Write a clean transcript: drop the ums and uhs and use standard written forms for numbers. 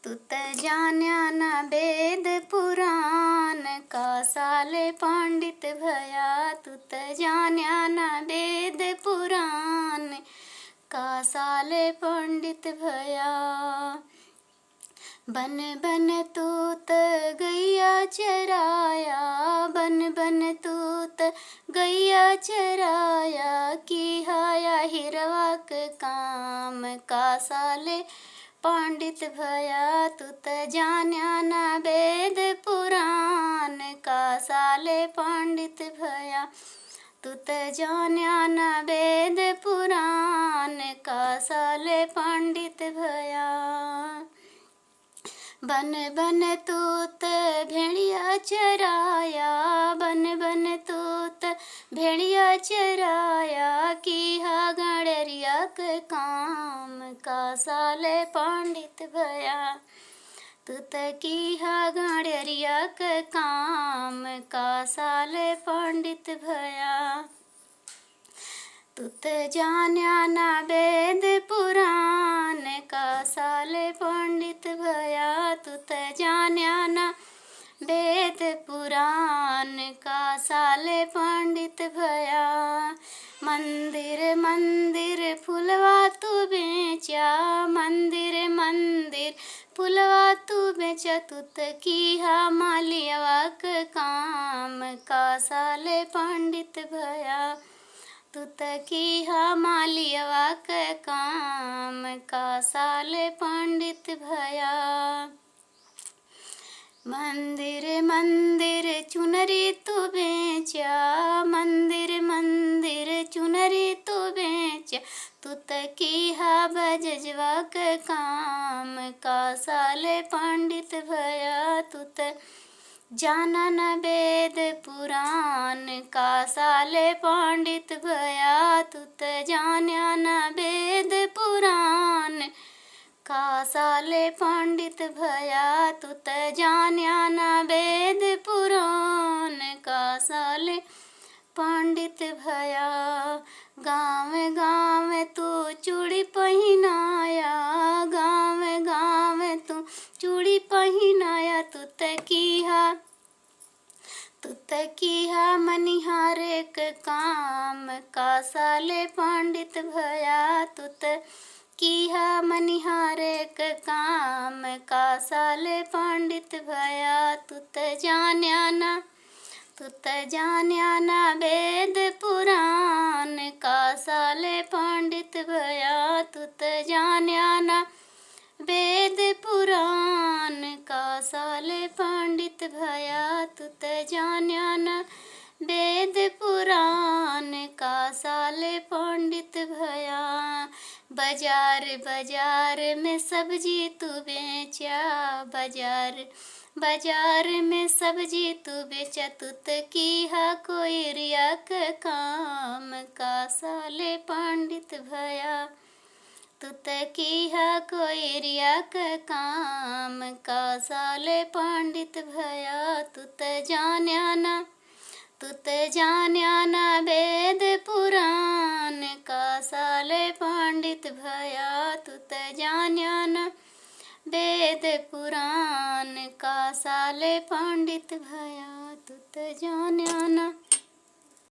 तू त जान्या ना वेद पुराण का साले पंडित भया। तू त जान्या ना वेद पुराण का साले पंडित भया। बन बन तू त गैया चराया, बन बन तू त गैया चराया। की हाया हिरवा के काम का साले पंडित भया। तू त जान्या ना वेद पुराण का साले पंडित भया। तू त जान्या ना वेद पुराण का साले पंडित भया। बन बन तू त भेड़िया चराया, बन बन तू त भेड़िया चराया। की हा गड़रिया के काम का साले पंडित भया। तू त की हा गड़रिया के काम का साले पंडित भया। तू त जान्या ना वेद पुराण का साले पंडित भया। तू त जान्या ना वेद पुराण का साले पंडित भया। मंदिर मंदिर फुलवा तू बेचा, मंदिर मंदिर फुलवा तू बेचा। तू त की हा मालियवा के काम का साले पंडित भया। तू त की हा मालियवा के काम का साले पंडित भया। मंदिर मंदिर चुनरी तू बेचा, मंदिर मंदिर चुनरी तू बेचा। तू त की हा बजजवा के काम का साले पंडित भया। तू त जाना न वेद पुराण का साले पंडित भया। तू त जान्या न वेद पुराण का साले पंडित भया। तू त जान्या न वेद पुराण का साले पंडित भया। गाँव गाँव तू चूड़ी पहिनाया, गाँव गाँव तू चूड़ी पहिनाया। तू त की हा मनिहारे के काम का साले पंडित भया। तू त की हा मनिहारे के काम का साले पंडित भया। तू त जान्या ना वेद पुराण का साले पंडित भया। तू त जान्या ना वेद पुराण का साले पंडित भया। तू त जान्या ना वेद पुराण का साले पंडित भया। बाजार बाजार में सब्जी तू बेचा, बाजार बाजार में सब्जी तू बेचा। तू त की हा कोयरिया के काम का साले पंडित भया। तू त की हा कोयरिया के काम का साले पंडित भया। तू त जान्या ना वेद पुराण का साले पंडित भया। तू त जान्या ना वेद पुराण का साले पंडित भया। तू त जान्या ना